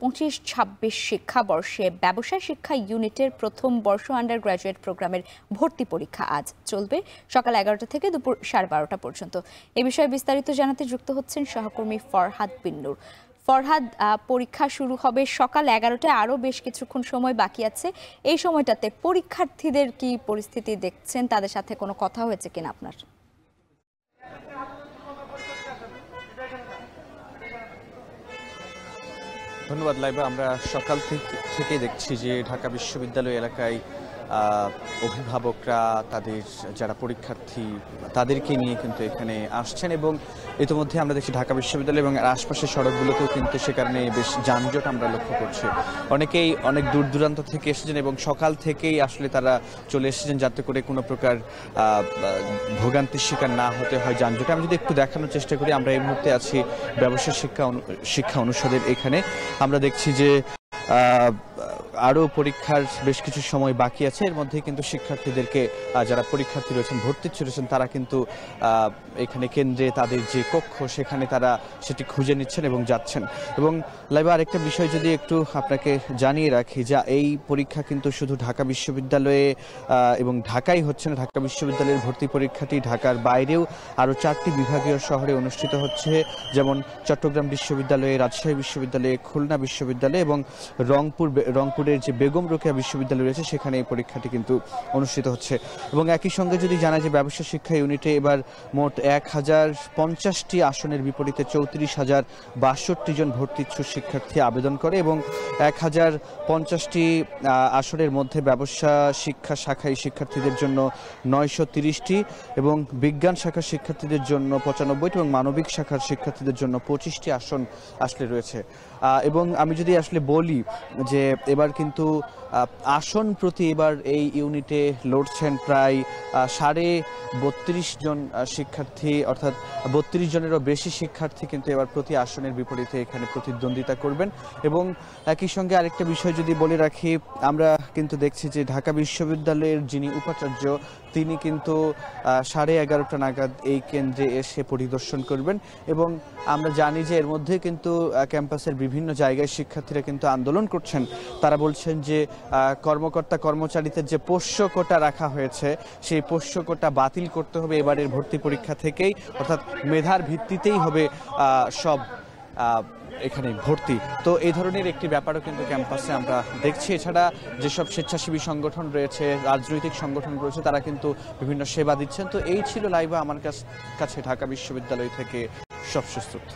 ২৫-২৬ শিক্ষাবর্ষে ব্যবসায় শিক্ষা ইউনিটের প্রথম বর্ষ আন্ডার গ্র্যাজুয়েট প্রোগ্রামের ভর্তি পরীক্ষা আজ চলবে সকাল ১১টা থেকে দুপুর ১২:৩০ পর্যন্ত। এ বিষয়ে বিস্তারিত জানাতে যুক্ত হচ্ছেন সহকর্মী ফরহাদ বিন্নুর। ফরহাদ, পরীক্ষা শুরু হবে সকাল ১১টায়, আরও বেশ কিছুক্ষণ সময় বাকি আছে। এই সময়টাতে পরীক্ষার্থীদের কি পরিস্থিতি দেখছেন, তাদের সাথে কোনো কথা হয়েছে কিনা আপনার? ধন্যবাদ লাইবা। আমরা সকাল থেকে দেখছি যে ঢাকা বিশ্ববিদ্যালয় এলাকায় অভিভাবকরা তাদের যারা পরীক্ষার্থী তাদেরকে নিয়ে কিন্তু এখানে আসছেন এবং ইতিমধ্যে আমরা দেখছি ঢাকা বিশ্ববিদ্যালয় এবং আশপাশের সড়কগুলোতেও কিন্তু সে কারণে বেশ যানজট আমরা লক্ষ্য করছি। অনেকেই অনেক দূর দূরান্ত থেকে এসেছেন এবং সকাল থেকেই আসলে তারা চলে এসেছেন যাতে করে কোনো প্রকার ভোগান্তির শিকার না হতে হয় যানজটে। আমি যদি একটু দেখানোর চেষ্টা করি, আমরা এই মুহূর্তে আছি ব্যবসায় শিক্ষা অনুষদের এখানে। আমরা দেখছি যে আরও পরীক্ষার বেশ কিছু সময় বাকি আছে। এর মধ্যে কিন্তু শিক্ষার্থীদেরকে যারা পরীক্ষার্থী রয়েছেন, ভর্তি রয়েছেন, তারা কিন্তু এখানে কেন্দ্রে তাদের যে কক্ষ সেখানে তারা সেটি খুঁজে নিচ্ছেন এবং যাচ্ছেন। এবং লাইবা আরেকটা বিষয় যদি একটু আপনাকে জানিয়ে রাখি, যা এই পরীক্ষা কিন্তু শুধু ঢাকা বিশ্ববিদ্যালয়ে এবং ঢাকাই হচ্ছে না। ঢাকা বিশ্ববিদ্যালয়ের ভর্তি পরীক্ষাটি ঢাকার বাইরেও আরও 4টি বিভাগীয় শহরে অনুষ্ঠিত হচ্ছে, যেমন চট্টগ্রাম বিশ্ববিদ্যালয়ে, রাজশাহী বিশ্ববিদ্যালয়ে, খুলনা বিশ্ববিদ্যালয়ে এবং রংপুরের যে বেগম রোকেয়া বিশ্ববিদ্যালয় রয়েছে সেখানে এই পরীক্ষাটি কিন্তু অনুষ্ঠিত হচ্ছে। এবং একই সঙ্গে যদি জানা যে ব্যবসা শিক্ষা ইউনিটে এবার মোট 1050টি আসনের বিপরীতে 34,062 জন ভর্তি ইচ্ছুক শিক্ষার্থী আবেদন করে এবং 1050টি আসনের মধ্যে ব্যবসা শিক্ষা শাখায় শিক্ষার্থীদের জন্য 930টি এবং বিজ্ঞান শাখার শিক্ষার্থীদের জন্য 95টি এবং মানবিক শাখার শিক্ষার্থীদের জন্য 25টি আসন আসলে রয়েছে। এবং আমি যদি আসলে বলি যে এবার কিন্তু আসন প্রতি এবার এই ইউনিটে লড়ছেন প্রায় 32.5 জন শিক্ষার্থী, অর্থাৎ 32 জনেরও বেশি শিক্ষার্থী কিন্তু এবার প্রতি আসনের বিপরীতে এখানে প্রতিদ্বন্দ্বিতা করবেন। এবং একই সঙ্গে আরেকটা বিষয় যদি বলে রাখি, আমরা কিন্তু দেখছি যে ঢাকা বিশ্ববিদ্যালয়ের যিনি উপাচার্য তিনি কিন্তু 11:30 নাগাদ এই কেন্দ্রে এসে পরিদর্শন করবেন। এবং আমরা জানি যে এর মধ্যে কিন্তু ক্যাম্পাসের বিভিন্ন জায়গায় শিক্ষার্থীরা কিন্তু আন্দোলন করছেন। তারা বলছেন যে কর্মকর্তা কর্মচারীদের যে পোষ্য কোটা রাখা হয়েছে সেই পোষ্য কোটা বাতিল করতে হবে এবারের ভর্তি পরীক্ষা থেকেই, অর্থাৎ মেধার ভিত্তিতেই হবে সব এখানে ভর্তি। তো এই ধরনের একটি ব্যাপারও কিন্তু ক্যাম্পাসে আমরা দেখছি। এছাড়া যেসব স্বেচ্ছাসেবী সংগঠন রয়েছে, রাজনৈতিক সংগঠন রয়েছে, তারা কিন্তু বিভিন্ন সেবা দিচ্ছেন। তো এই ছিল লাইভা আমার কাছে ঢাকা বিশ্ববিদ্যালয় থেকে সবশেষ তথ্য।